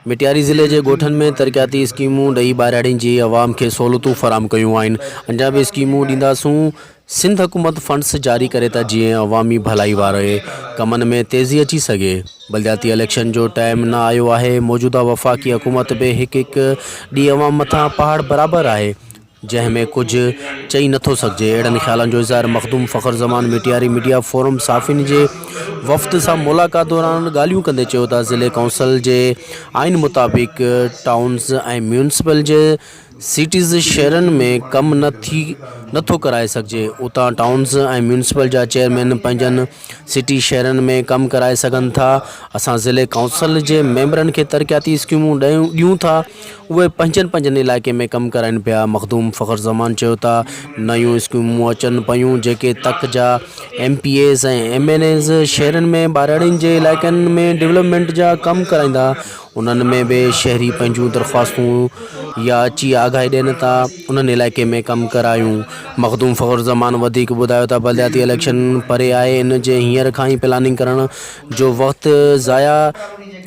मिटियारी ज़िले के ॻोठनि में तरक़ियाती स्कीमूं ॾेई ॿाहिराड़ियुनि जी अवाम खे सहूलियतूं फ़राहम कयूं आहिनि। अञा बि स्कीमूं ॾींदासूं। सिंध हुकूमत फंड्स जारी करे था जीअं अवामी भलाई वारे कमनि में तेज़ी अची सघे। बलदियाती इलेक्शन जो टाइम न आयो आहे। मौजूदा वफ़ाक़ी हुकूमत बि हिकु ॾींहुं अवाम मथां पहाड़ बराबरि आहे, जंहिंमें कुझु चई नथो सघिजे। अहिड़नि ख़्यालनि जो इज़हार मखदूम फ़ख़्र ज़मान मिटियारी मीडिया फोरम साफ़िन जे वफ़्द सां मुलाक़ात दौरान ॻाल्हियूं कंदे चयो त ज़िले काउंसिल जे आइन मुताबिक़ टाउन्स ऐं म्यूनसिपल जे सिटीज़ शहरनि में कमु नथो कराए सघिजे। उतां टाउन्स ऐं म्यूनसिपल जा चेयरमैन पंहिंजनि सिटी शहरनि में कमु कराए सघनि था। असां ज़िले काउंसिल जे मेंबरनि खे तरक़ियाती स्कीमूं ॾियूं था, उहे पंहिंजनि इलाइक़े में कमु कराइनि पिया। मखदूम फ़ख़्र ज़मान चयो था नयूं स्कीमूं अचनि पियूं जेके तक जा MPAs ऐं MNAs शहरनि में ॿाहिराड़ियुनि जे इलाइक़नि में डेवलपमेंट जा कमु कराईंदा। उन्हनि में बि शहरी पंहिंजूं दरख़्वास्तूं या अची आगाही ॾियनि था उन्हनि इलाइक़े में कमु करायूं। मखदूम फ़ख़्र ज़मान वधीक ॿुधायो त बलदियाती इलेक्शन परे आहे, इन जे हींअर खां ई प्लानिंग करण जो वक़्तु ज़ाया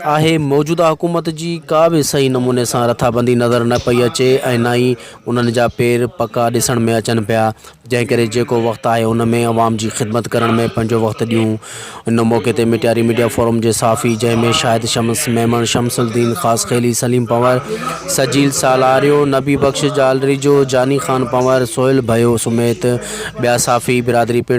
आहे। मौजूदा हुकूमत जी का बि सही नमूने सां रथाबंदी नज़र न पई अचे ऐं न ई उन्हनि जा पेर पका ॾिसण में अचनि पिया, जंहिं करे जेको वक़्तु आहे उन में अवाम जी ख़िदमत करण में पंहिंजो वक़्तु ॾियूं। इन मौक़े ते मिटियारी मीडिया फोरम जे साफ़ी जंहिंमें शाहिद शम्स, मेमन शमसुद्दीन, ख़ास खेली, सलीम पंवर, सजील सालारियो, नबी बख्श जालरी जो, जानी खान पंवर, सोहेल भयो समेत ॿिया साफ़ी बिरादरी पिणु